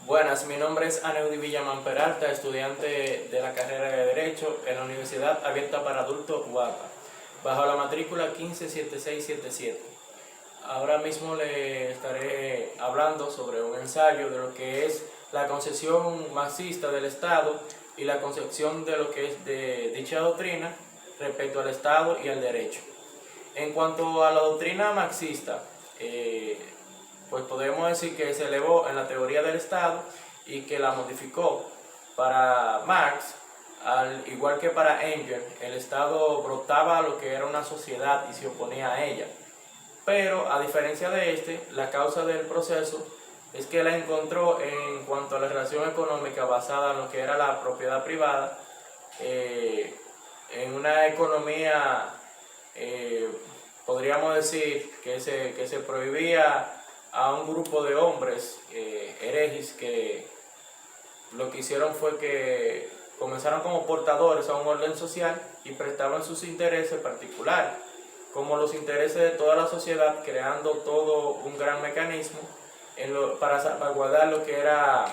Buenas, mi nombre es Aneudi Villamán Peralta, estudiante de la carrera de Derecho en la Universidad Abierta para Adultos UAPA, bajo la matrícula 157677. Ahora mismo le estaré hablando sobre un ensayo de lo que es la concepción marxista del Estado y la concepción de lo que es de dicha doctrina respecto al Estado y al derecho. En cuanto a la doctrina marxista, pues podemos decir que se elevó en la teoría del Estado y que la modificó. Para Marx, al igual que para Engels, el Estado brotaba lo que era una sociedad y se oponía a ella. Pero a diferencia de este, la causa del proceso es que la encontró en cuanto a la relación económica basada en lo que era la propiedad privada, en una economía, podríamos decir, que se prohibía a un grupo de hombres herejes que lo que hicieron fue que comenzaron como portadores a un orden social y prestaban sus intereses particulares, como los intereses de toda la sociedad, creando todo un gran mecanismo para salvaguardar lo que era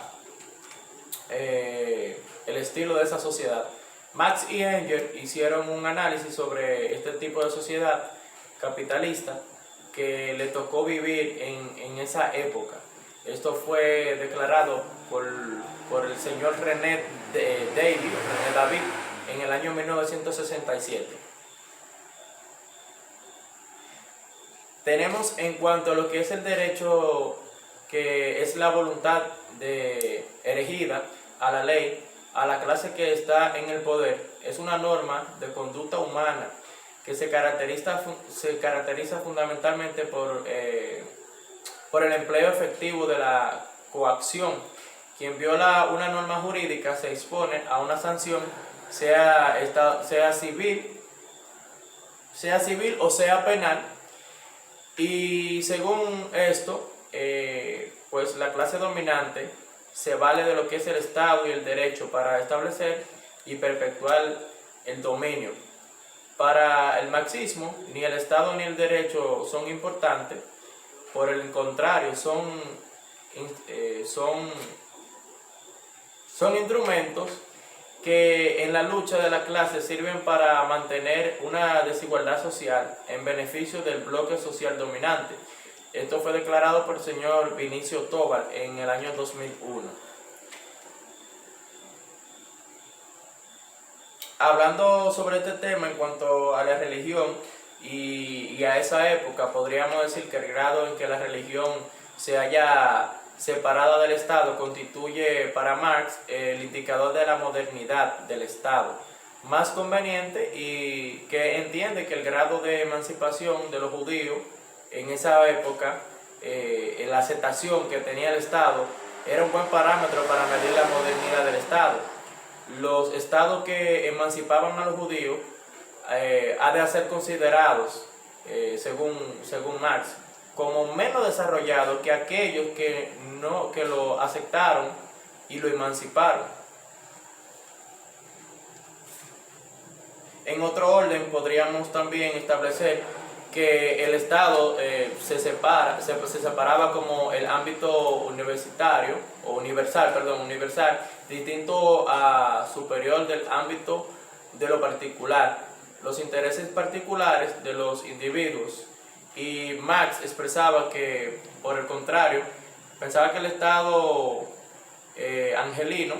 el estilo de esa sociedad. Marx y Engels hicieron un análisis sobre este tipo de sociedad capitalista que le tocó vivir en esa época. Esto fue declarado por el señor René David en el año 1967. Tenemos en cuanto a lo que es el derecho, que es la voluntad erigida a la ley, a la clase que está en el poder. Es una norma de conducta humana que se caracteriza fundamentalmente por el empleo efectivo de la coacción. Quien viola una norma jurídica se expone a una sanción, sea civil o sea penal. Y según esto, pues la clase dominante se vale de lo que es el Estado y el derecho para establecer y perpetuar el dominio. Para el marxismo, ni el Estado ni el derecho son importantes, por el contrario, son instrumentos que en la lucha de la clase sirven para mantener una desigualdad social en beneficio del bloque social dominante. Esto fue declarado por el señor Vinicio Tobar en el año 2001. Hablando sobre este tema en cuanto a la religión y a esa época, podríamos decir que el grado en que la religión se haya separada del Estado constituye para Marx el indicador de la modernidad del Estado más conveniente, y que entiende que el grado de emancipación de los judíos en esa época, la aceptación que tenía el Estado, era un buen parámetro para medir la modernidad del Estado. Los estados que emancipaban a los judíos ha de ser considerados, según Marx, como menos desarrollados que aquellos que lo aceptaron y lo emanciparon. En otro orden, podríamos también establecer que el Estado se separaba como el ámbito universitario, o universal, distinto a superior del ámbito de lo particular, los intereses particulares de los individuos. Y Marx expresaba que, por el contrario, pensaba que el Estado angelino,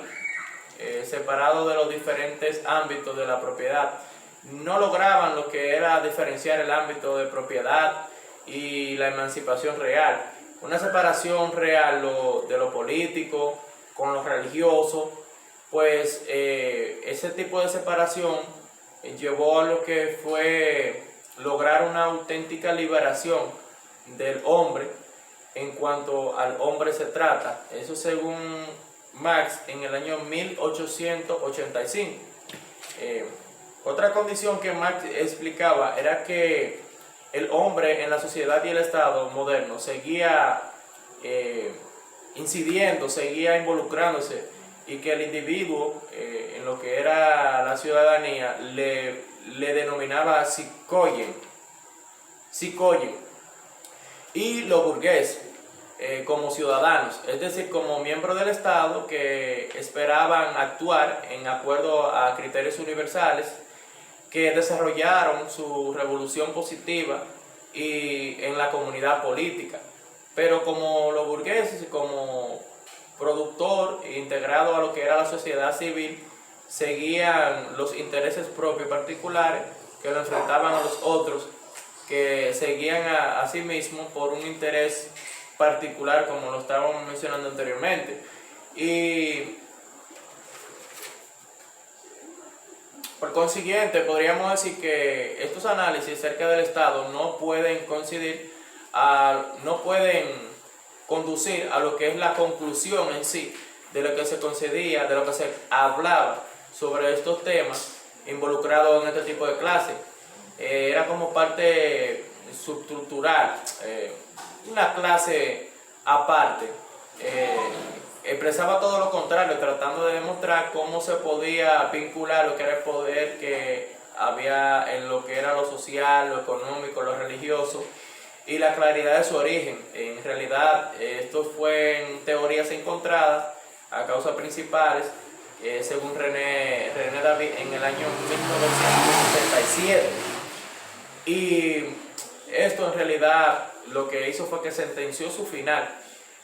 separado de los diferentes ámbitos de la propiedad, no lograban lo que era diferenciar el ámbito de propiedad y la emancipación real. Una separación real de lo político con lo religioso, pues ese tipo de separación llevó a lo que fue lograr una auténtica liberación del hombre en cuanto al hombre se trata. Eso según Marx en el año 1885. Otra condición que Marx explicaba era que el hombre en la sociedad y el Estado moderno seguía incidiendo, seguía involucrándose, y que el individuo, en lo que era la ciudadanía, le denominaba psicoyen, y lo burgués como ciudadanos, es decir, como miembros del Estado que esperaban actuar en acuerdo a criterios universales, que desarrollaron su revolución positiva y en la comunidad política. Pero como los burgueses, como productor integrado a lo que era la sociedad civil, seguían los intereses propios particulares que lo enfrentaban a los otros, que seguían a sí mismos por un interés particular, como lo estábamos mencionando anteriormente. Y por consiguiente, podríamos decir que estos análisis acerca del Estado no pueden coincidir, no pueden conducir a lo que es la conclusión en sí de lo que se concedía, de lo que se hablaba sobre estos temas involucrados en este tipo de clases. Era como parte substructural, una clase aparte. Expresaba todo lo contrario, tratando de demostrar cómo se podía vincular lo que era el poder que había en lo que era lo social, lo económico, lo religioso, y la claridad de su origen. En realidad, esto fue en teorías encontradas a causas principales, según René David, en el año 1977. Y esto en realidad lo que hizo fue que sentenció su final.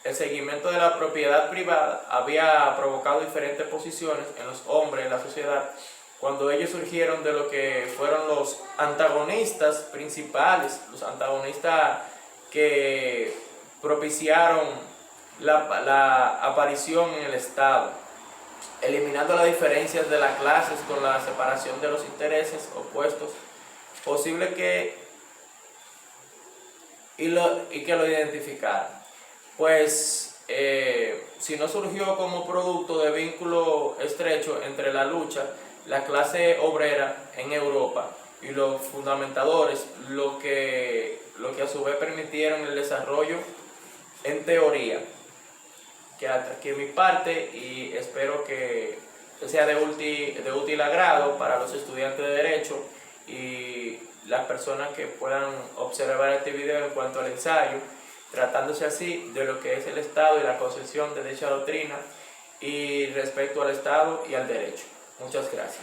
El seguimiento de la propiedad privada había provocado diferentes posiciones en los hombres en la sociedad cuando ellos surgieron de lo que fueron los antagonistas principales, los antagonistas que propiciaron la aparición en el Estado, eliminando las diferencias de las clases con la separación de los intereses opuestos, posible que que lo identificaran. Pues si no surgió como producto de vínculo estrecho entre la lucha, la clase obrera en Europa y los fundamentadores, lo que a su vez permitieron el desarrollo en teoría, que hasta aquí mi parte, y espero que sea de útil agrado para los estudiantes de Derecho y las personas que puedan observar este video en cuanto al ensayo, tratándose así de lo que es el Estado y la concepción de dicha doctrina y respecto al Estado y al derecho. Muchas gracias.